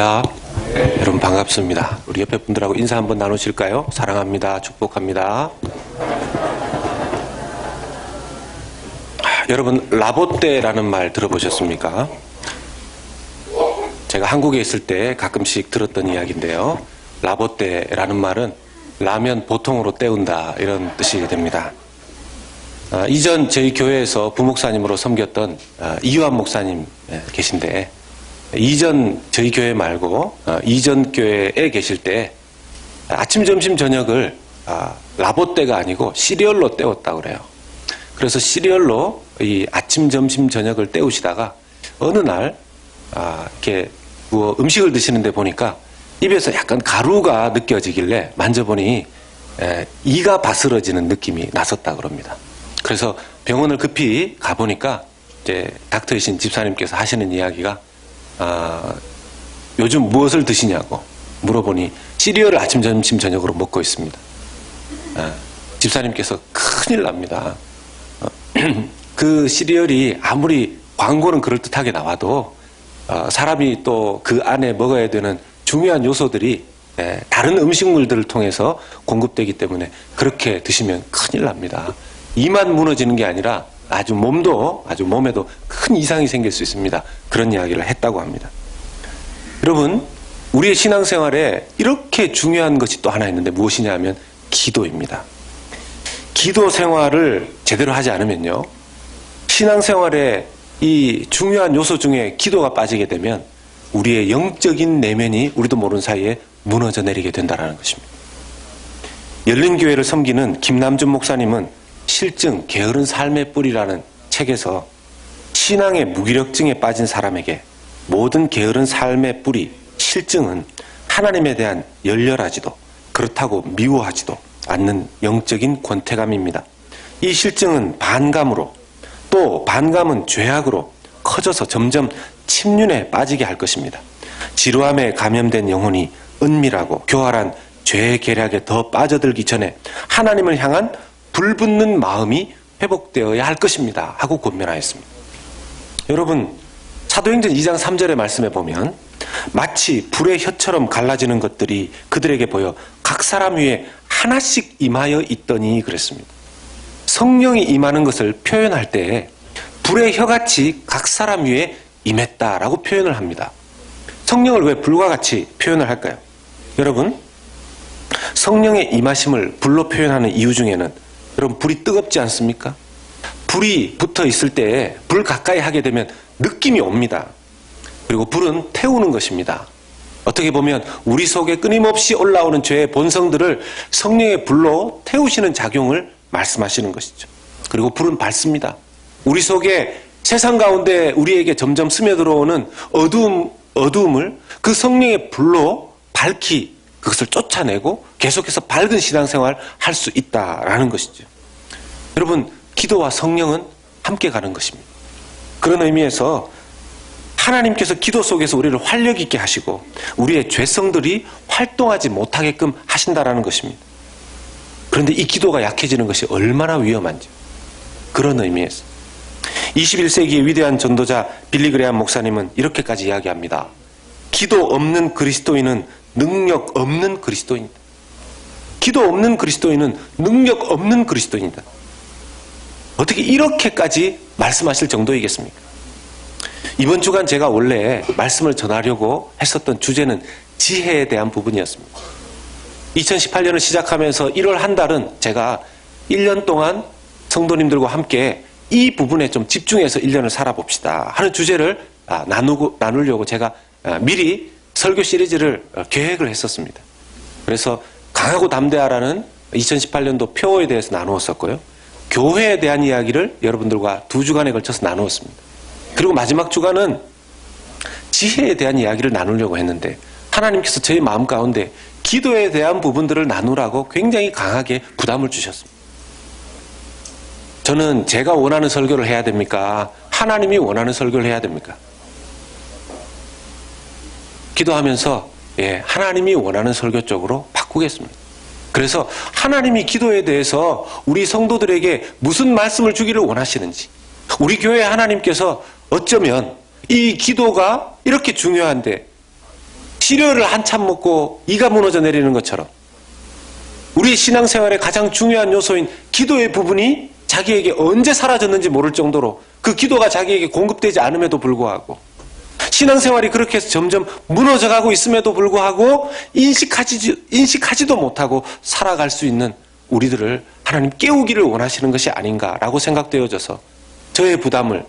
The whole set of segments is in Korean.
야, 여러분 반갑습니다. 우리 옆에 분들하고 인사 한번 나누실까요? 사랑합니다. 축복합니다. 여러분 라보떼라는 말 들어보셨습니까? 제가 한국에 있을 때 가끔씩 들었던 이야기인데요. 라보떼라는 말은 라면 보통으로 때운다 이런 뜻이 됩니다. 이전 저희 교회에서 부목사님으로 섬겼던 이유한 목사님 계신데 이전 저희 교회 말고 이전 교회에 계실 때 아침 점심 저녁을 라보떼가 아니고 시리얼로 때웠다고 그래요. 그래서 시리얼로 이 아침 점심 저녁을 때우시다가 어느 날 이렇게 음식을 드시는데 보니까 입에서 약간 가루가 느껴지길래 만져보니 이가 바스러지는 느낌이 났었다 그럽니다. 그래서 병원을 급히 가보니까 이제 닥터이신 집사님께서 하시는 이야기가 요즘 무엇을 드시냐고 물어보니 시리얼을 아침 점심 저녁으로 먹고 있습니다. 집사님께서 큰일 납니다. 그 시리얼이 아무리 광고는 그럴듯하게 나와도 사람이 또 그 안에 먹어야 되는 중요한 요소들이 다른 음식물들을 통해서 공급되기 때문에 그렇게 드시면 큰일 납니다. 이만 무너지는 게 아니라 아주 몸에도 큰 이상이 생길 수 있습니다. 그런 이야기를 했다고 합니다. 여러분, 우리의 신앙생활에 이렇게 중요한 것이 또 하나 있는데 무엇이냐 하면 기도입니다. 기도 생활을 제대로 하지 않으면요, 신앙생활에 이 중요한 요소 중에 기도가 빠지게 되면 우리의 영적인 내면이 우리도 모르는 사이에 무너져 내리게 된다는 것입니다. 열린교회를 섬기는 김남준 목사님은 실증, 게으른 삶의 뿌리라는 책에서 신앙의 무기력증에 빠진 사람에게 모든 게으른 삶의 뿌리, 실증은 하나님에 대한 열렬하지도 그렇다고 미워하지도 않는 영적인 권태감입니다. 이 실증은 반감으로 또 반감은 죄악으로 커져서 점점 침륜에 빠지게 할 것입니다. 지루함에 감염된 영혼이 은밀하고 교활한 죄의 계략에 더 빠져들기 전에 하나님을 향한 불붙는 마음이 회복되어야 할 것입니다 하고 권면하였습니다. 여러분, 사도행전 2장 3절의 말씀에 보면 마치 불의 혀처럼 갈라지는 것들이 그들에게 보여 각 사람 위에 하나씩 임하여 있더니 그랬습니다. 성령이 임하는 것을 표현할 때 불의 혀같이 각 사람 위에 임했다라고 표현을 합니다. 성령을 왜 불과 같이 표현을 할까요? 여러분, 성령의 임하심을 불로 표현하는 이유 중에는 여러분 불이 뜨겁지 않습니까? 불이 붙어 있을 때 불 가까이 하게 되면 느낌이 옵니다. 그리고 불은 태우는 것입니다. 어떻게 보면 우리 속에 끊임없이 올라오는 죄의 본성들을 성령의 불로 태우시는 작용을 말씀하시는 것이죠. 그리고 불은 밝습니다. 우리 속에 세상 가운데 우리에게 점점 스며들어오는 어두움을 그 성령의 불로 밝히 그것을 쫓아내고 계속해서 밝은 신앙생활을 할 수 있다라는 것이죠. 여러분, 기도와 성령은 함께 가는 것입니다. 그런 의미에서 하나님께서 기도 속에서 우리를 활력 있게 하시고 우리의 죄성들이 활동하지 못하게끔 하신다라는 것입니다. 그런데 이 기도가 약해지는 것이 얼마나 위험한지 그런 의미에서 21세기의 위대한 전도자 빌리 그레함 목사님은 이렇게까지 이야기합니다. 기도 없는 그리스도인은 능력 없는 그리스도인이다. 기도 없는 그리스도인은 능력 없는 그리스도인이다. 어떻게 이렇게까지 말씀하실 정도이겠습니까? 이번 주간 제가 원래 말씀을 전하려고 했었던 주제는 지혜에 대한 부분이었습니다. 2018년을 시작하면서 1월 한 달은 제가 1년 동안 성도님들과 함께 이 부분에 좀 집중해서 1년을 살아봅시다 하는 주제를 나누려고 제가 미리 설교 시리즈를 계획을 했었습니다. 그래서 강하고 담대하라는 2018년도 표어에 대해서 나누었었고요. 교회에 대한 이야기를 여러분들과 2주간에 걸쳐서 나누었습니다. 그리고 마지막 주간은 지혜에 대한 이야기를 나누려고 했는데 하나님께서 저희 마음 가운데 기도에 대한 부분들을 나누라고 굉장히 강하게 부담을 주셨습니다. 저는 제가 원하는 설교를 해야 됩니까? 하나님이 원하는 설교를 해야 됩니까? 기도하면서 하나님이 원하는 설교 쪽으로 바꾸겠습니다. 그래서 하나님이 기도에 대해서 우리 성도들에게 무슨 말씀을 주기를 원하시는지, 우리 교회 하나님께서 어쩌면 이 기도가 이렇게 중요한데 시리얼을 한참 먹고 이가 무너져 내리는 것처럼 우리 신앙생활의 가장 중요한 요소인 기도의 부분이 자기에게 언제 사라졌는지 모를 정도로 그 기도가 자기에게 공급되지 않음에도 불구하고 신앙생활이 그렇게 해서 점점 무너져가고 있음에도 불구하고 인식하지도 못하고 살아갈 수 있는 우리들을 하나님 깨우기를 원하시는 것이 아닌가라고 생각되어져서 저의 부담을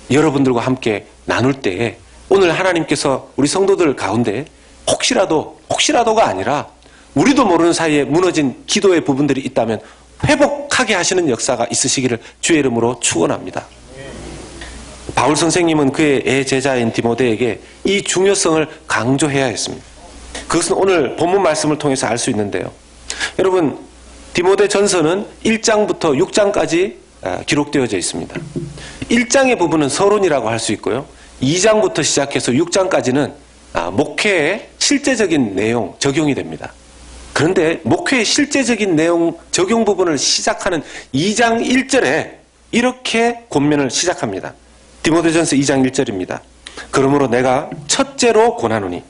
여러분들과 함께 나눌 때에 오늘 하나님께서 우리 성도들 가운데 혹시라도가 아니라 우리도 모르는 사이에 무너진 기도의 부분들이 있다면 회복하게 하시는 역사가 있으시기를 주의 이름으로 축원합니다. 바울 선생님은 그의 애제자인 디모데에게 이 중요성을 강조해야 했습니다. 그것은 오늘 본문 말씀을 통해서 알 수 있는데요. 여러분, 디모데 전서는 1장부터 6장까지 기록되어져 있습니다. 1장의 부분은 서론이라고 할 수 있고요. 2장부터 시작해서 6장까지는 목회의 실제적인 내용, 적용이 됩니다. 그런데 목회의 실제적인 내용, 적용 부분을 시작하는 2장 1절에 이렇게 권면을 시작합니다. 디모데전서 2장 1절입니다. 그러므로 내가 첫째로 권하노니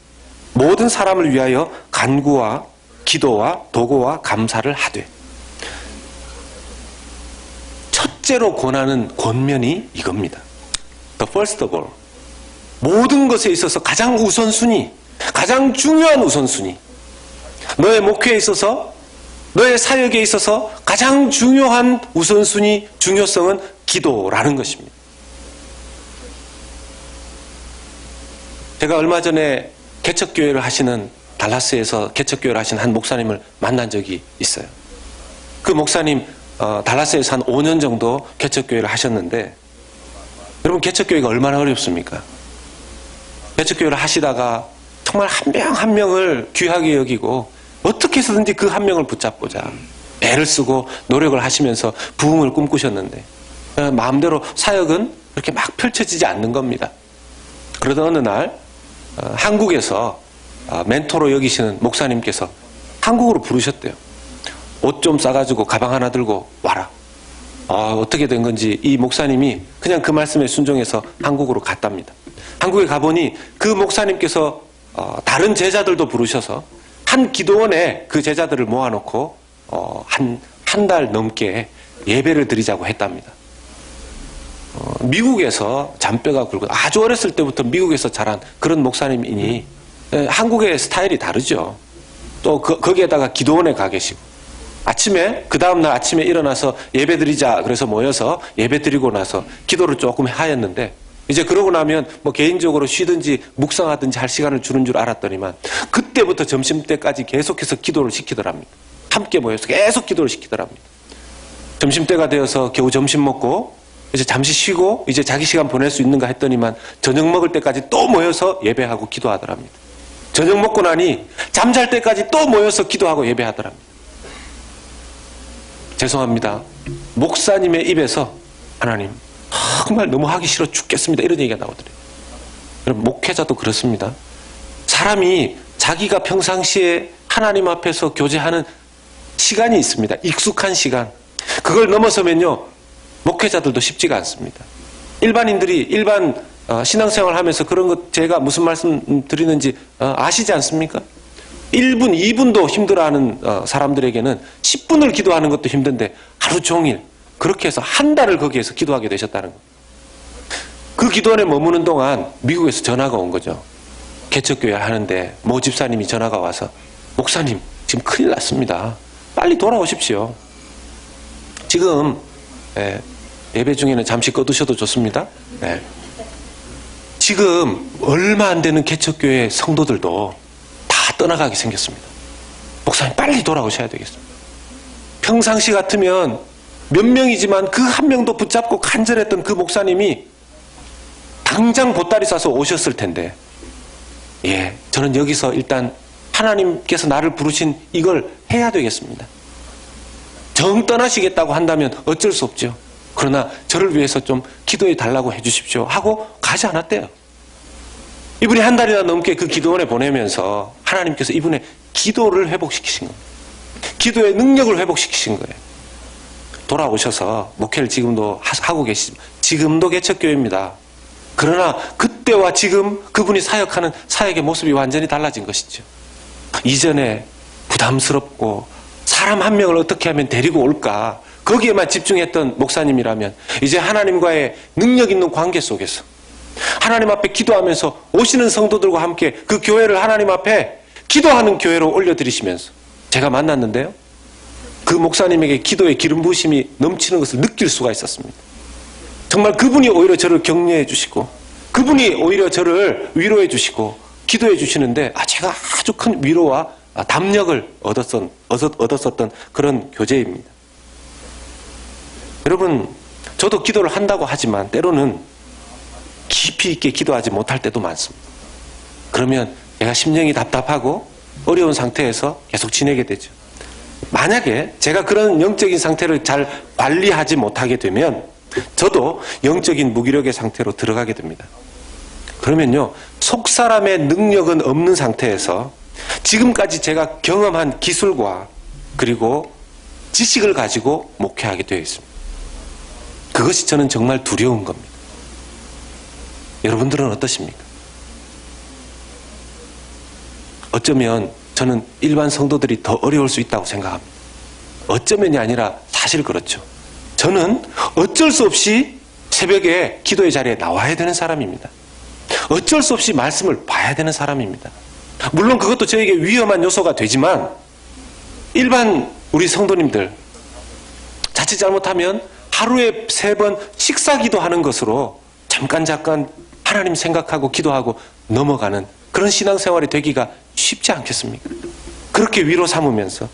모든 사람을 위하여 간구와 기도와 도고와 감사를 하되. 첫째로 권하는 권면이 이겁니다. The first of all. 모든 것에 있어서 가장 우선순위, 가장 중요한 우선순위. 너의 목회에 있어서, 너의 사역에 있어서 가장 중요한 우선순위, 중요성은 기도라는 것입니다. 제가 얼마 전에 개척교회를 하시는, 달라스에서 개척교회를 하시는 한 목사님을 만난 적이 있어요. 그 목사님 달라스에서 한 5년 정도 개척교회를 하셨는데, 여러분, 개척교회가 얼마나 어렵습니까? 개척교회를 하시다가 정말 한 명 한 명을 귀하게 여기고 어떻게 해서든지 그 한 명을 붙잡고자 애를 쓰고 노력을 하시면서 부흥을 꿈꾸셨는데 마음대로 사역은 그렇게 막 펼쳐지지 않는 겁니다. 그러던 어느 날 한국에서 멘토로 여기시는 목사님께서 한국으로 부르셨대요. 옷 좀 싸가지고 가방 하나 들고 와라. 어떻게 된 건지 이 목사님이 그냥 그 말씀에 순종해서 한국으로 갔답니다. 한국에 가보니 그 목사님께서 다른 제자들도 부르셔서 한 기도원에 그 제자들을 모아놓고 한 달 넘게 예배를 드리자고 했답니다. 미국에서 잔뼈가 굵고 아주 어렸을 때부터 미국에서 자란 그런 목사님이니 한국의 스타일이 다르죠. 또 거기에다가 기도원에 가 계시고 아침에 그 다음날 아침에 일어나서 예배 드리자 그래서 모여서 예배 드리고 나서 기도를 조금 하였는데 이제 그러고 나면 뭐 개인적으로 쉬든지 묵상하든지 할 시간을 주는 줄 알았더니만 그때부터 점심때까지 계속해서 기도를 시키더랍니다. 함께 모여서 계속 기도를 시키더랍니다. 점심때가 되어서 겨우 점심 먹고 이제 잠시 쉬고 이제 자기 시간 보낼 수 있는가 했더니만 저녁 먹을 때까지 또 모여서 예배하고 기도하더랍니다. 저녁 먹고 나니 잠잘 때까지 또 모여서 기도하고 예배하더랍니다. 죄송합니다. 목사님의 입에서 하나님 정말 너무 하기 싫어 죽겠습니다 이런 얘기가 나오더래요. 여러분, 목회자도 그렇습니다. 사람이 자기가 평상시에 하나님 앞에서 교제하는 시간이 있습니다. 익숙한 시간. 그걸 넘어서면요 목회자들도 쉽지가 않습니다. 일반인들이 일반 신앙생활 하면서 그런 것 제가 무슨 말씀 드리는지 아시지 않습니까? 1분, 2분도 힘들어하는 사람들에게는 10분을 기도하는 것도 힘든데 하루 종일 그렇게 해서 한 달을 거기에서 기도하게 되셨다는 거예요. 그 기도원에 머무는 동안 미국에서 전화가 온 거죠. 개척교회 하는데 모 집사님이 전화가 와서 목사님 지금 큰일 났습니다. 빨리 돌아오십시오. 지금 예배 중에는 잠시 꺼두셔도 좋습니다. 지금 얼마 안 되는 개척교회 성도들도 다 떠나가게 생겼습니다. 목사님 빨리 돌아오셔야 되겠습니다. 평상시 같으면 몇 명이지만 그 한 명도 붙잡고 간절했던 그 목사님이 당장 보따리 싸서 오셨을 텐데 저는 여기서 일단 하나님께서 나를 부르신 이걸 해야 되겠습니다. 정 떠나시겠다고 한다면 어쩔 수 없죠. 그러나 저를 위해서 좀 기도해 달라고 해 주십시오 하고 가지 않았대요. 이분이 한 달이나 넘게 그 기도원에 보내면서 하나님께서 이분의 기도를 회복시키신 겁니다. 기도의 능력을 회복시키신 거예요. 돌아오셔서 목회를 지금도 하고 계시지만 지금도 개척교회입니다. 그러나 그때와 지금 그분이 사역하는 사역의 모습이 완전히 달라진 것이죠. 이전에 부담스럽고 사람 한 명을 어떻게 하면 데리고 올까 거기에만 집중했던 목사님이라면 이제 하나님과의 능력 있는 관계 속에서 하나님 앞에 기도하면서 오시는 성도들과 함께 그 교회를 하나님 앞에 기도하는 교회로 올려드리시면서 제가 만났는데요. 그 목사님에게 기도의 기름 부으심이 넘치는 것을 느낄 수가 있었습니다. 정말 그분이 오히려 저를 격려해 주시고 그분이 오히려 저를 위로해 주시고 기도해 주시는데 제가 아주 큰 위로와 담력을 얻었었던 그런 교제입니다. 여러분, 저도 기도를 한다고 하지만 때로는 깊이 있게 기도하지 못할 때도 많습니다. 그러면 제가 심령이 답답하고 어려운 상태에서 계속 지내게 되죠. 만약에 제가 그런 영적인 상태를 잘 관리하지 못하게 되면 저도 영적인 무기력의 상태로 들어가게 됩니다. 그러면요, 속사람의 능력은 없는 상태에서 지금까지 제가 경험한 기술과 그리고 지식을 가지고 목회하게 되어 있습니다. 그것이 저는 정말 두려운 겁니다. 여러분들은 어떠십니까? 어쩌면 저는 일반 성도들이 더 어려울 수 있다고 생각합니다. 어쩌면이 아니라 사실 그렇죠. 저는 어쩔 수 없이 새벽에 기도의 자리에 나와야 되는 사람입니다. 어쩔 수 없이 말씀을 봐야 되는 사람입니다. 물론 그것도 저에게 위험한 요소가 되지만 일반 우리 성도님들 자칫 잘못하면 하루에 3번 식사 기도하는 것으로 잠깐 하나님 생각하고 기도하고 넘어가는 그런 신앙생활이 되기가 쉽지 않겠습니까? 그렇게 위로 삼으면서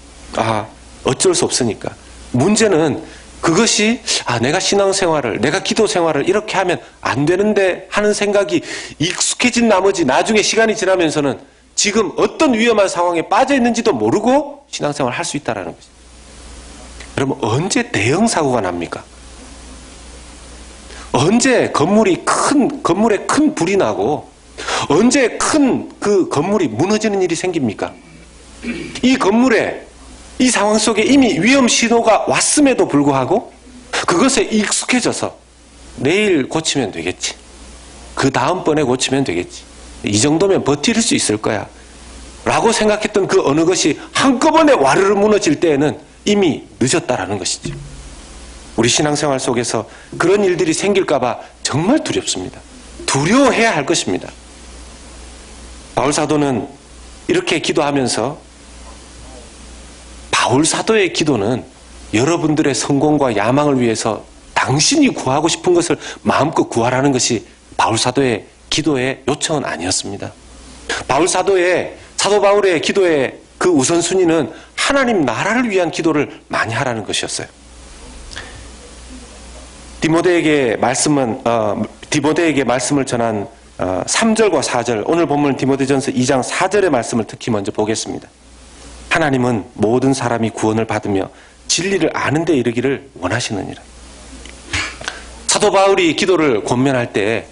어쩔 수 없으니까 문제는 그것이 내가 신앙생활을 내가 기도생활을 이렇게 하면 안 되는데 하는 생각이 익숙해진 나머지 나중에 시간이 지나면서는 지금 어떤 위험한 상황에 빠져 있는지도 모르고 신앙생활을 할 수 있다는 것이죠. 여러분, 언제 대형 사고가 납니까? 언제 건물에 큰 불이 나고 언제 큰 그 건물이 무너지는 일이 생깁니까? 이 상황 속에 이미 위험 신호가 왔음에도 불구하고 그것에 익숙해져서 내일 고치면 되겠지. 그 다음번에 고치면 되겠지. 이 정도면 버틸 수 있을 거야. 라고 생각했던 그 어느 것이 한꺼번에 와르르 무너질 때에는 이미 늦었다라는 것이죠. 우리 신앙생활 속에서 그런 일들이 생길까봐 정말 두렵습니다. 두려워해야 할 것입니다. 바울사도는 이렇게 기도하면서 바울사도의 기도는 여러분들의 성공과 야망을 위해서 당신이 구하고 싶은 것을 마음껏 구하라는 것이 바울사도의 기도의 요청은 아니었습니다. 사도 바울의 기도의 그 우선순위는 하나님 나라를 위한 기도를 많이 하라는 것이었어요. 디모데에게 말씀을 전한 3절과 4절, 오늘 본문 디모데전서 2장 4절의 말씀을 특히 먼저 보겠습니다. 하나님은 모든 사람이 구원을 받으며 진리를 아는 데 이르기를 원하시느니라. 사도 바울이 기도를 권면할 때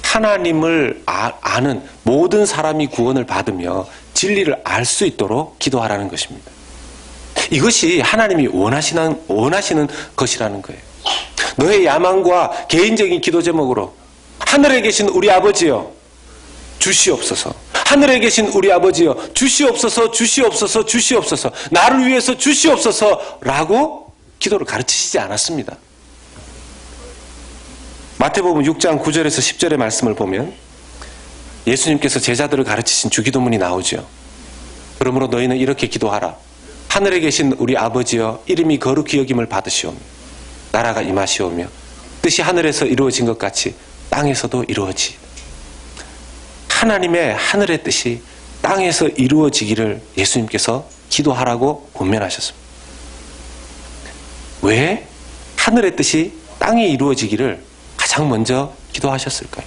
하나님을 아는 모든 사람이 구원을 받으며 진리를 알 수 있도록 기도하라는 것입니다. 이것이 하나님이 원하시는 것이라는 거예요. 너의 야망과 개인적인 기도 제목으로 하늘에 계신 우리 아버지여 주시옵소서, 하늘에 계신 우리 아버지여 주시옵소서, 주시옵소서, 주시옵소서, 나를 위해서 주시옵소서 라고 기도를 가르치시지 않았습니다. 마태복음 6장 9절에서 10절의 말씀을 보면 예수님께서 제자들을 가르치신 주기도문이 나오죠. 그러므로 너희는 이렇게 기도하라. 하늘에 계신 우리 아버지여 이름이 거룩히 여김을 받으시오며 나라가 임하시오며 뜻이 하늘에서 이루어진 것 같이 땅에서도 이루어지. 하나님의 하늘의 뜻이 땅에서 이루어지기를 예수님께서 기도하라고 권면하셨습니다. 왜 하늘의 뜻이 땅에 이루어지기를 가장 먼저 기도하셨을까요?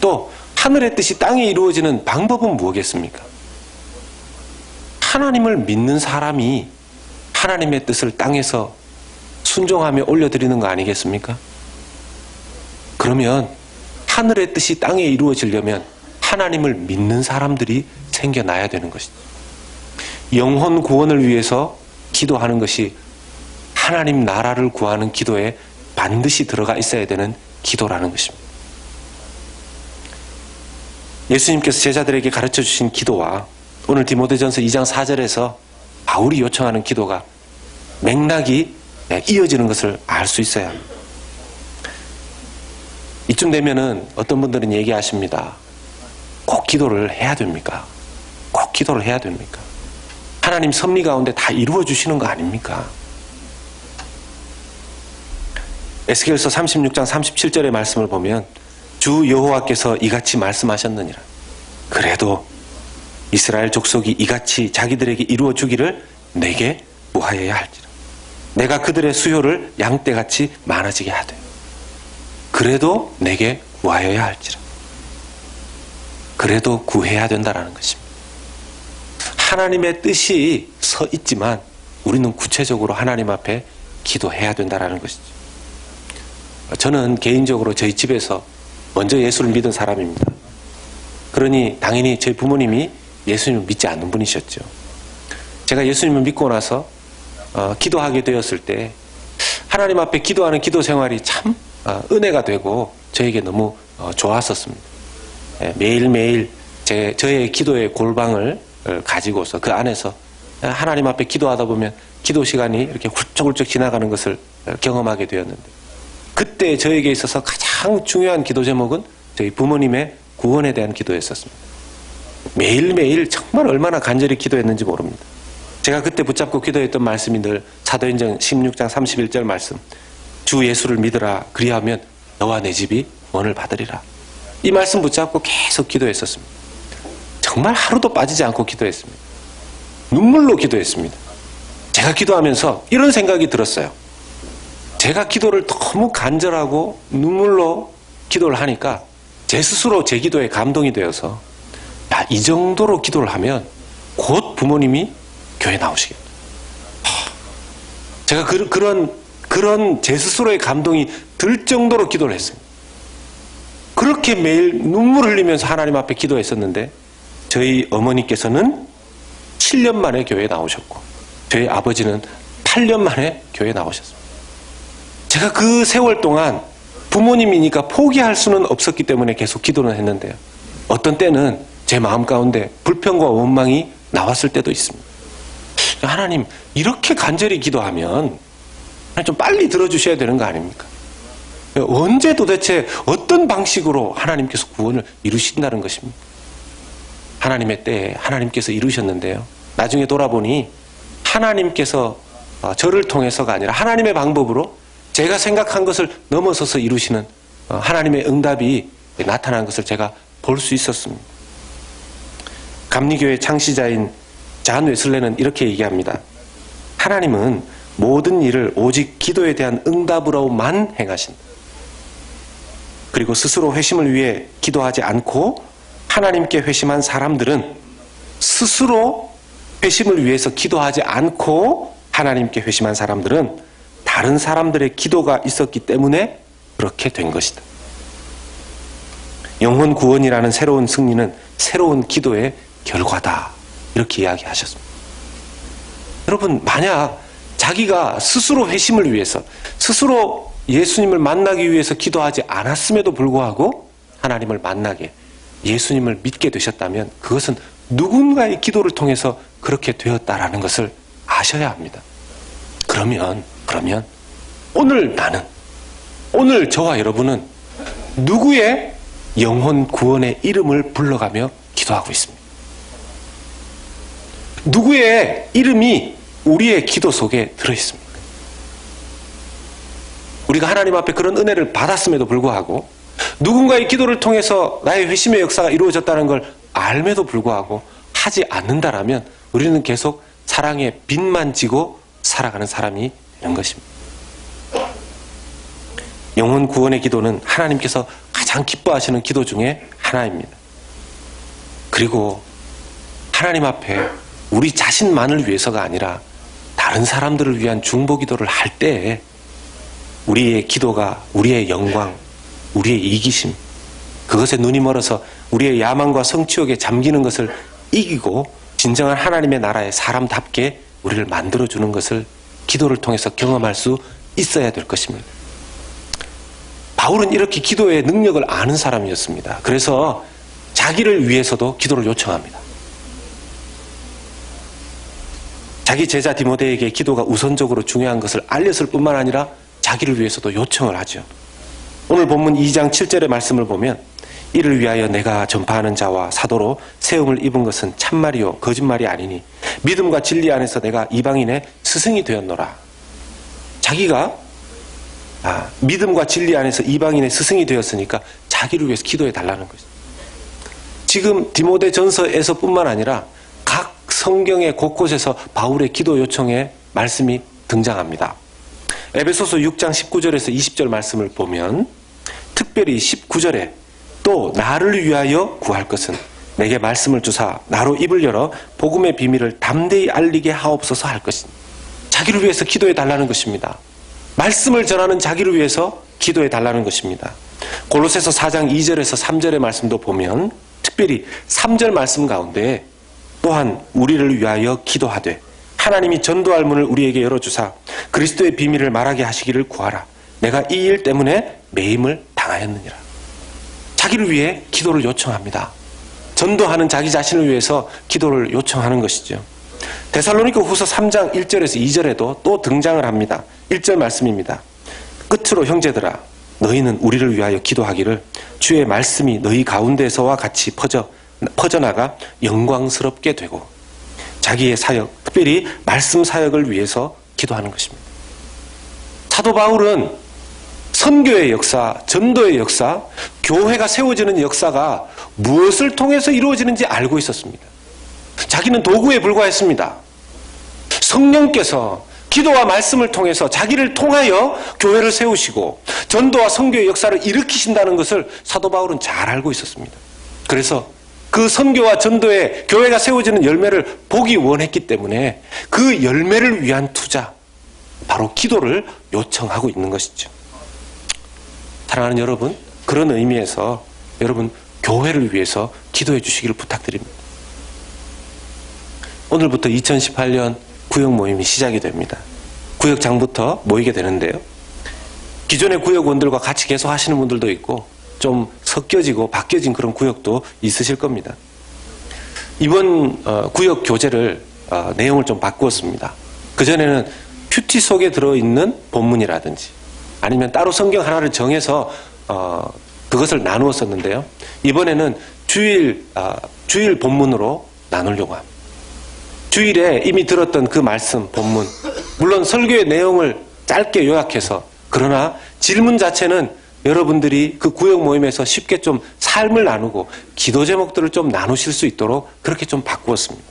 또 하늘의 뜻이 땅에 이루어지는 방법은 무엇이겠습니까? 하나님을 믿는 사람이 하나님의 뜻을 땅에서 순종하며 올려드리는 거 아니겠습니까? 그러면 하늘의 뜻이 땅에 이루어지려면 하나님을 믿는 사람들이 생겨나야 되는 것이죠. 영혼 구원을 위해서 기도하는 것이 하나님 나라를 구하는 기도에 반드시 들어가 있어야 되는 기도라는 것입니다. 예수님께서 제자들에게 가르쳐 주신 기도와 오늘 디모데전서 2장 4절에서 바울이 요청하는 기도가 맥락이 이어지는 것을 알 수 있어야 합니다. 이쯤 되면은 어떤 분들은 얘기하십니다. 꼭 기도를 해야 됩니까? 꼭 기도를 해야 됩니까? 하나님 섭리 가운데 다 이루어 주시는 거 아닙니까? 에스겔서 36장 37절의 말씀을 보면 주 여호와께서 이같이 말씀하셨느니라. 그래도 이스라엘 족속이 이같이 자기들에게 이루어 주기를 내게 구하여야 할지라. 내가 그들의 수요를 양떼같이 많아지게 하되 그래도 내게 구하여야 할지라. 그래도 구해야 된다라는 것입니다. 하나님의 뜻이 서 있지만 우리는 구체적으로 하나님 앞에 기도해야 된다라는 것이죠. 저는 개인적으로 저희 집에서 먼저 예수를 믿은 사람입니다. 그러니 당연히 저희 부모님이 예수님을 믿지 않는 분이셨죠. 제가 예수님을 믿고 나서 기도하게 되었을 때 하나님 앞에 기도하는 기도 생활이 참 은혜가 되고 저에게 너무 좋았었습니다. 매일매일 저의 기도의 골방을 가지고서 그 안에서 하나님 앞에 기도하다 보면 기도 시간이 이렇게 훌쩍훌쩍 지나가는 것을 경험하게 되었는데 그때 저에게 있어서 가장 중요한 기도 제목은 저희 부모님의 구원에 대한 기도였었습니다. 매일매일 정말 얼마나 간절히 기도했는지 모릅니다. 제가 그때 붙잡고 기도했던 말씀이 늘 사도행전 16장 31절 말씀, 주 예수를 믿으라 그리하면 너와 내 집이 구원을 받으리라. 이 말씀 붙잡고 계속 기도했었습니다. 정말 하루도 빠지지 않고 기도했습니다. 눈물로 기도했습니다. 제가 기도하면서 이런 생각이 들었어요. 제가 기도를 너무 간절하고 눈물로 기도를 하니까 제 스스로 제 기도에 감동이 되어서 야, 이 정도로 기도를 하면 곧 부모님이 교회 나오시겠다. 제가 그런 제 스스로의 감동이 들 정도로 기도를 했습니다. 그렇게 매일 눈물 흘리면서 하나님 앞에 기도했었는데 저희 어머니께서는 7년 만에 교회에 나오셨고 저희 아버지는 8년 만에 교회에 나오셨습니다. 제가 그 세월 동안 부모님이니까 포기할 수는 없었기 때문에 계속 기도는 했는데요. 어떤 때는 제 마음 가운데 불평과 원망이 나왔을 때도 있습니다. 하나님, 이렇게 간절히 기도하면 좀 빨리 들어주셔야 되는 거 아닙니까? 언제 도대체 어떤 방식으로 하나님께서 구원을 이루신다는 것입니까? 하나님의 때에 하나님께서 이루셨는데요. 나중에 돌아보니 하나님께서 저를 통해서가 아니라 하나님의 방법으로 제가 생각한 것을 넘어서서 이루시는 하나님의 응답이 나타난 것을 제가 볼 수 있었습니다. 감리교의 창시자인 잔 웨슬레는 이렇게 얘기합니다. 하나님은 모든 일을 오직 기도에 대한 응답으로만 행하신다. 그리고 스스로 회심을 위해 기도하지 않고 하나님께 회심한 사람들은 스스로 회심을 위해서 기도하지 않고 하나님께 회심한 사람들은 다른 사람들의 기도가 있었기 때문에 그렇게 된 것이다. 영혼 구원이라는 새로운 승리는 새로운 기도의 결과다. 이렇게 이야기하셨습니다. 여러분, 만약 자기가 스스로 회심을 위해서 스스로 예수님을 만나기 위해서 기도하지 않았음에도 불구하고 하나님을 만나게 예수님을 믿게 되셨다면 그것은 누군가의 기도를 통해서 그렇게 되었다라는 것을 아셔야 합니다. 그러면 오늘 오늘 저와 여러분은 누구의 영혼 구원의 이름을 불러가며 기도하고 있습니다. 누구의 이름이 우리의 기도 속에 들어있습니까? 우리가 하나님 앞에 그런 은혜를 받았음에도 불구하고 누군가의 기도를 통해서 나의 회심의 역사가 이루어졌다는 걸 알면도 불구하고 하지 않는다라면 우리는 계속 사랑의 빚만 지고 살아가는 사람이 되는 것입니다. 영혼 구원의 기도는 하나님께서 가장 기뻐하시는 기도 중에 하나입니다. 그리고 하나님 앞에 우리 자신만을 위해서가 아니라 다른 사람들을 위한 중보 기도를 할 때 우리의 기도가 우리의 영광, 우리의 이기심, 그것에 눈이 멀어서 우리의 야망과 성취욕에 잠기는 것을 이기고 진정한 하나님의 나라의 사람답게 우리를 만들어주는 것을 기도를 통해서 경험할 수 있어야 될 것입니다. 바울은 이렇게 기도의 능력을 아는 사람이었습니다. 그래서 자기를 위해서도 기도를 요청합니다. 자기 제자 디모데에게 기도가 우선적으로 중요한 것을 알렸을 뿐만 아니라 자기를 위해서도 요청을 하죠. 오늘 본문 2장 7절의 말씀을 보면 이를 위하여 내가 전파하는 자와 사도로 세움을 입은 것은 참말이요 거짓말이 아니니 믿음과 진리 안에서 내가 이방인의 스승이 되었노라. 자기가 믿음과 진리 안에서 이방인의 스승이 되었으니까 자기를 위해서 기도해 달라는 것이죠. 지금 디모데 전서에서 뿐만 아니라 각 성경의 곳곳에서 바울의 기도 요청의 말씀이 등장합니다. 에베소서 6장 19절에서 20절 말씀을 보면 특별히 19절에 또 나를 위하여 구할 것은 내게 말씀을 주사 나로 입을 열어 복음의 비밀을 담대히 알리게 하옵소서 할 것이니 자기를 위해서 기도해 달라는 것입니다. 말씀을 전하는 자기를 위해서 기도해 달라는 것입니다. 골로새서 4장 2절에서 3절의 말씀도 보면 특별히 3절 말씀 가운데 또한 우리를 위하여 기도하되 하나님이 전도할 문을 우리에게 열어주사 그리스도의 비밀을 말하게 하시기를 구하라. 내가 이 일 때문에 매임을 당하였느니라. 자기를 위해 기도를 요청합니다. 전도하는 자기 자신을 위해서 기도를 요청하는 것이죠. 데살로니가 후서 3장 1절에서 2절에도 또 등장을 합니다. 1절 말씀입니다. 끝으로 형제들아 너희는 우리를 위하여 기도하기를 주의 말씀이 너희 가운데서와 같이 퍼져나가 영광스럽게 되고 자기의 사역, 특별히 말씀 사역을 위해서 기도하는 것입니다. 사도 바울은 선교의 역사, 전도의 역사, 교회가 세워지는 역사가 무엇을 통해서 이루어지는지 알고 있었습니다. 자기는 도구에 불과했습니다. 성령께서 기도와 말씀을 통해서 자기를 통하여 교회를 세우시고 전도와 선교의 역사를 일으키신다는 것을 사도 바울은 잘 알고 있었습니다. 그래서 그 선교와 전도에 교회가 세워지는 열매를 보기 원했기 때문에 그 열매를 위한 투자, 바로 기도를 요청하고 있는 것이죠. 사랑하는 여러분, 그런 의미에서 여러분 교회를 위해서 기도해 주시기를 부탁드립니다. 오늘부터 2018년 구역 모임이 시작이 됩니다. 구역장부터 모이게 되는데요. 기존의 구역원들과 같이 계속 하시는 분들도 있고 좀 섞여지고 바뀌어진 그런 구역도 있으실 겁니다. 이번 구역 교재를 내용을 좀 바꾸었습니다. 그전에는 큐티 속에 들어있는 본문이라든지 아니면 따로 성경 하나를 정해서 그것을 나누었었는데요. 이번에는 주일 본문으로 나누려고 합니다. 주일에 이미 들었던 그 말씀, 본문, 물론 설교의 내용을 짧게 요약해서, 그러나 질문 자체는 여러분들이 그 구역 모임에서 쉽게 좀 삶을 나누고 기도 제목들을 좀 나누실 수 있도록 그렇게 좀 바꾸었습니다.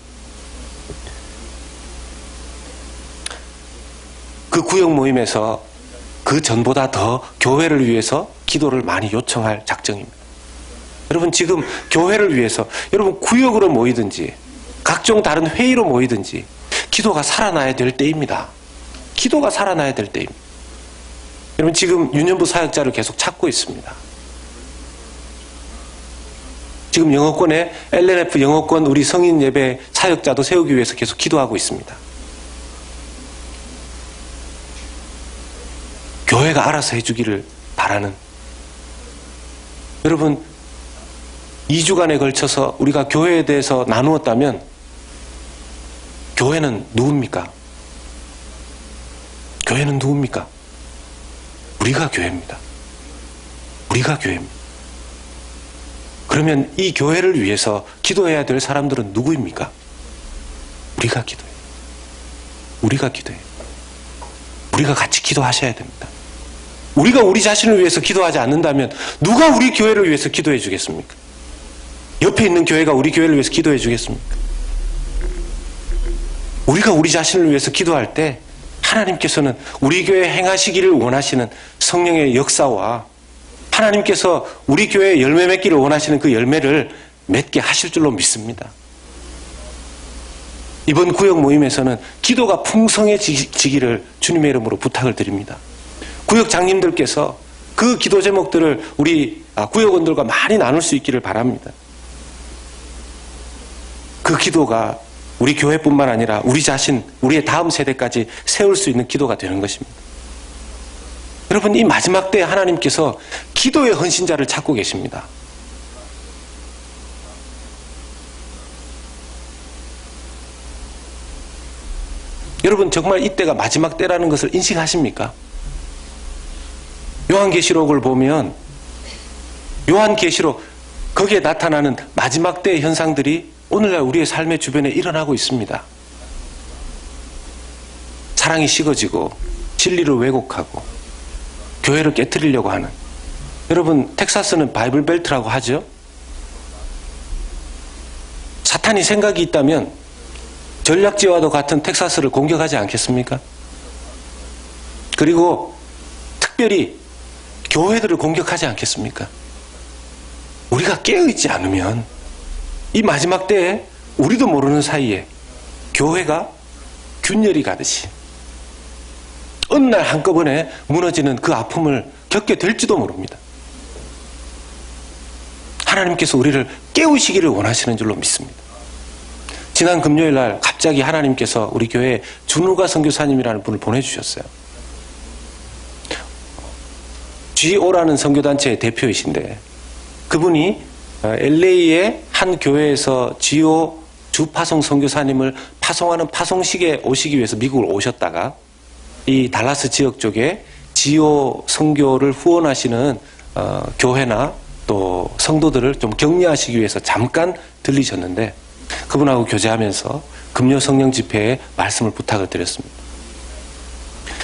그 구역 모임에서 그 전보다 더 교회를 위해서 기도를 많이 요청할 작정입니다. 여러분 지금 교회를 위해서 여러분 구역으로 모이든지 각종 다른 회의로 모이든지 기도가 살아나야 될 때입니다. 기도가 살아나야 될 때입니다. 여러분 지금 유년부 사역자를 계속 찾고 있습니다. 지금 영어권에 LNF 영어권 우리 성인 예배 사역자도 세우기 위해서 계속 기도하고 있습니다. 교회가 알아서 해주기를 바라는, 여러분 2주간에 걸쳐서 우리가 교회에 대해서 나누었다면 교회는 누굽니까? 교회는 누굽니까? 우리가 교회입니다. 우리가 교회입니다. 그러면 이 교회를 위해서 기도해야 될 사람들은 누구입니까? 우리가 기도해요. 우리가 기도해요. 우리가 같이 기도하셔야 됩니다. 우리가 우리 자신을 위해서 기도하지 않는다면 누가 우리 교회를 위해서 기도해 주겠습니까? 옆에 있는 교회가 우리 교회를 위해서 기도해 주겠습니까? 우리가 우리 자신을 위해서 기도할 때 하나님께서는 우리 교회에 행하시기를 원하시는 성령의 역사와 하나님께서 우리 교회에 열매 맺기를 원하시는 그 열매를 맺게 하실 줄로 믿습니다. 이번 구역 모임에서는 기도가 풍성해지기를 주님의 이름으로 부탁을 드립니다. 구역 장님들께서 그 기도 제목들을 우리 구역원들과 많이 나눌 수 있기를 바랍니다. 그 기도가 우리 교회뿐만 아니라 우리 자신, 우리의 다음 세대까지 세울 수 있는 기도가 되는 것입니다. 여러분 이 마지막 때에 하나님께서 기도의 헌신자를 찾고 계십니다. 여러분 정말 이때가 마지막 때라는 것을 인식하십니까? 요한계시록을 보면 요한계시록 거기에 나타나는 마지막 때의 현상들이 오늘날 우리의 삶의 주변에 일어나고 있습니다. 사랑이 식어지고 진리를 왜곡하고 교회를 깨트리려고 하는, 여러분 텍사스는 바이블 벨트라고 하죠. 사탄이 생각이 있다면 전략지와도 같은 텍사스를 공격하지 않겠습니까? 그리고 특별히 교회들을 공격하지 않겠습니까? 우리가 깨어있지 않으면 이 마지막 때에 우리도 모르는 사이에 교회가 균열이 가듯이 어느 날 한꺼번에 무너지는 그 아픔을 겪게 될지도 모릅니다. 하나님께서 우리를 깨우시기를 원하시는 줄로 믿습니다. 지난 금요일 날 갑자기 하나님께서 우리 교회에 준우가 선교사님이라는 분을 보내주셨어요. GO라는 선교단체의 대표이신데, 그분이 LA의 한 교회에서 GO 주파송 선교사님을 파송하는 파송식에 오시기 위해서 미국을 오셨다가 이 달라스 지역 쪽에 GO 선교를 후원하시는 교회나 또 성도들을 좀 격려하시기 위해서 잠깐 들리셨는데, 그분하고 교제하면서 금요 성령 집회에 말씀을 부탁을 드렸습니다.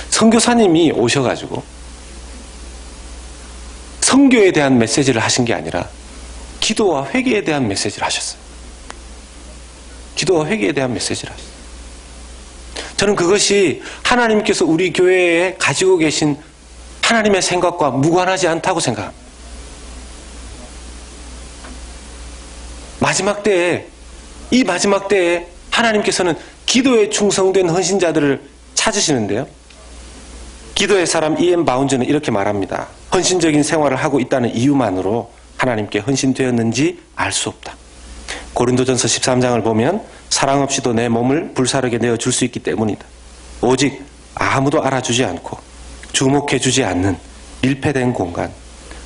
선교사님이 오셔가지고 선교에 대한 메시지를 하신 게 아니라 기도와 회개에 대한 메시지를 하셨어요. 기도와 회개에 대한 메시지를 하셨어요. 저는 그것이 하나님께서 우리 교회에 가지고 계신 하나님의 생각과 무관하지 않다고 생각합니다. 이 마지막 때에 하나님께서는 기도에 충성된 헌신자들을 찾으시는데요. 기도의 사람 E.M. 바운즈는 이렇게 말합니다. 헌신적인 생활을 하고 있다는 이유만으로 하나님께 헌신되었는지 알 수 없다. 고린도전서 13장을 보면 사랑 없이도 내 몸을 불사르게 내어줄 수 있기 때문이다. 오직 아무도 알아주지 않고 주목해주지 않는 밀폐된 공간,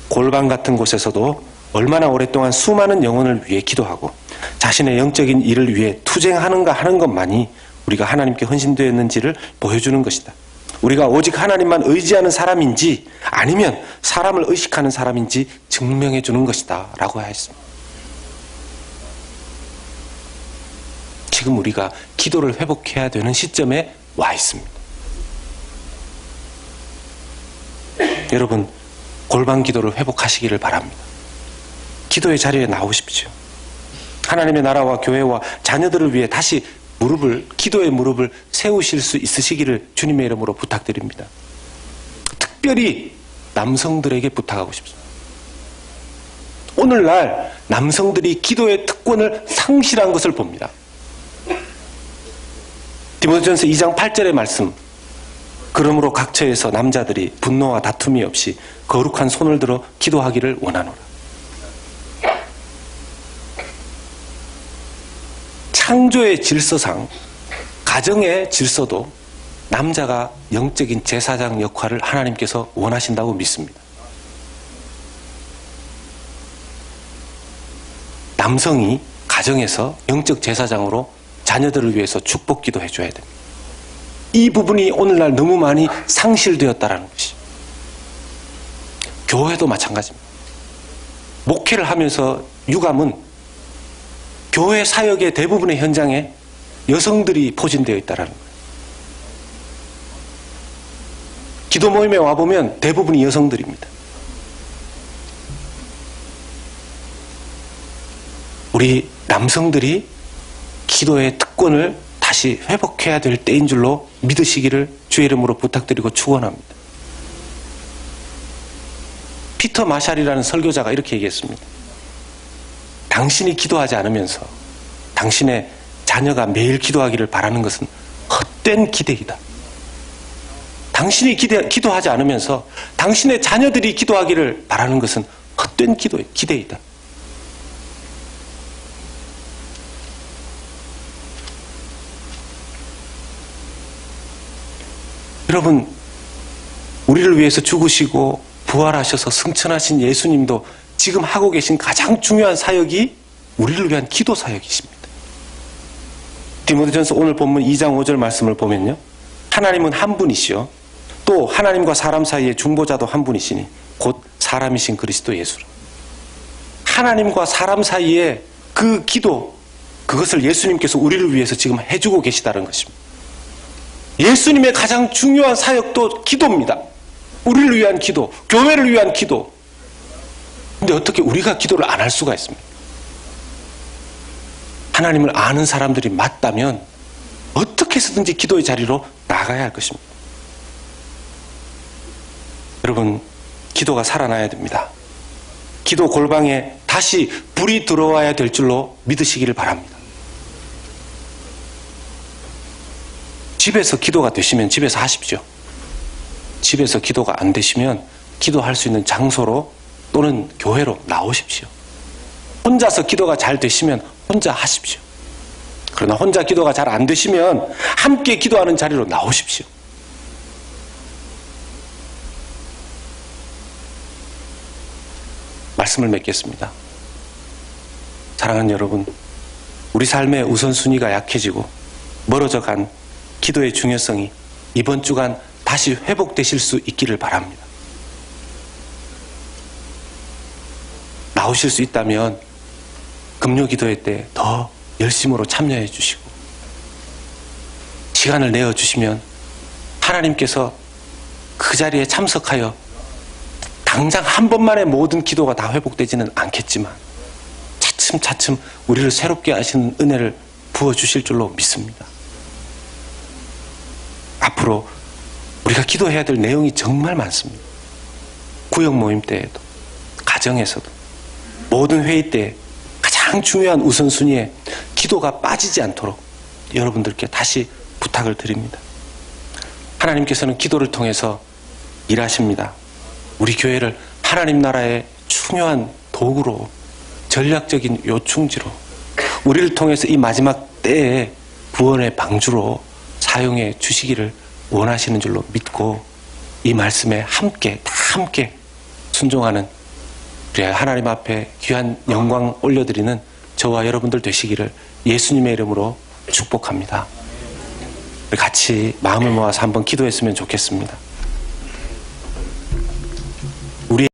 골방 같은 곳에서도 얼마나 오랫동안 수많은 영혼을 위해 기도하고 자신의 영적인 일을 위해 투쟁하는가 하는 것만이 우리가 하나님께 헌신되었는지를 보여주는 것이다. 우리가 오직 하나님만 의지하는 사람인지 아니면 사람을 의식하는 사람인지 증명해 주는 것이다 라고 하였습니다. 지금 우리가 기도를 회복해야 되는 시점에 와 있습니다. 여러분, 골방 기도를 회복하시기를 바랍니다. 기도의 자리에 나오십시오. 하나님의 나라와 교회와 자녀들을 위해 다시 기도의 무릎을 세우실 수 있으시기를 주님의 이름으로 부탁드립니다. 특별히 남성들에게 부탁하고 싶습니다. 오늘날 남성들이 기도의 특권을 상실한 것을 봅니다. 디모데전서 2장 8절의 말씀, 그러므로 각처에서 남자들이 분노와 다툼이 없이 거룩한 손을 들어 기도하기를 원하노라. 창조의 질서상 가정의 질서도 남자가 영적인 제사장 역할을 하나님께서 원하신다고 믿습니다. 남성이 가정에서 영적 제사장으로 자녀들을 위해서 축복 기도해 줘야 됩니다. 이 부분이 오늘날 너무 많이 상실되었다라는 것이. 교회도 마찬가지입니다. 목회를 하면서 유감은 교회 사역의 대부분의 현장에 여성들이 포진되어 있다는 거예요. 기도 모임에 와보면 대부분이 여성들입니다. 우리 남성들이 기도의 특권을 다시 회복해야 될 때인 줄로 믿으시기를 주의 이름으로 부탁드리고 축원합니다. 피터 마샬이라는 설교자가 이렇게 얘기했습니다. 당신이 기도하지 않으면서 당신의 자녀가 매일 기도하기를 바라는 것은 헛된 기대이다. 당신이 기도하지 않으면서 당신의 자녀들이 기도하기를 바라는 것은 헛된 기대이다. 여러분, 우리를 위해서 죽으시고 부활하셔서 승천하신 예수님도 지금 하고 계신 가장 중요한 사역이 우리를 위한 기도 사역이십니다. 디모데전서 오늘 본문 2장 5절 말씀을 보면요. 하나님은 한 분이시요. 또 하나님과 사람 사이의 중보자도 한 분이시니 곧 사람이신 그리스도 예수로. 하나님과 사람 사이의 그 기도, 그것을 예수님께서 우리를 위해서 지금 해주고 계시다는 것입니다. 예수님의 가장 중요한 사역도 기도입니다. 우리를 위한 기도, 교회를 위한 기도. 근데 어떻게 우리가 기도를 안 할 수가 있습니까? 하나님을 아는 사람들이 맞다면 어떻게 해서든지 기도의 자리로 나가야 할 것입니다. 여러분, 기도가 살아나야 됩니다. 기도 골방에 다시 불이 들어와야 될 줄로 믿으시기를 바랍니다. 집에서 기도가 되시면 집에서 하십시오. 집에서 기도가 안 되시면 기도할 수 있는 장소로 또는 교회로 나오십시오. 혼자서 기도가 잘 되시면 혼자 하십시오. 그러나 혼자 기도가 잘 안 되시면 함께 기도하는 자리로 나오십시오. 말씀을 맺겠습니다. 사랑하는 여러분, 우리 삶의 우선순위가 약해지고 멀어져 간 기도의 중요성이 이번 주간 다시 회복되실 수 있기를 바랍니다. 나오실 수 있다면 금요 기도회 때 더 열심으로 참여해 주시고 시간을 내어 주시면 하나님께서 그 자리에 참석하여 당장 한 번만에 모든 기도가 다 회복되지는 않겠지만 차츰차츰 우리를 새롭게 하시는 은혜를 부어주실 줄로 믿습니다. 앞으로 우리가 기도해야 될 내용이 정말 많습니다. 구역 모임 때에도, 가정에서도, 모든 회의 때 가장 중요한 우선순위에 기도가 빠지지 않도록 여러분들께 다시 부탁을 드립니다. 하나님께서는 기도를 통해서 일하십니다. 우리 교회를 하나님 나라의 중요한 도구로, 전략적인 요충지로, 우리를 통해서 이 마지막 때에 구원의 방주로 사용해 주시기를 원하시는 줄로 믿고 이 말씀에 함께, 다 함께 순종하는 우리 하나님 앞에 귀한 영광 올려드리는 저와 여러분들 되시기를 예수님의 이름으로 축복합니다. 같이 마음을 모아서 한번 기도했으면 좋겠습니다.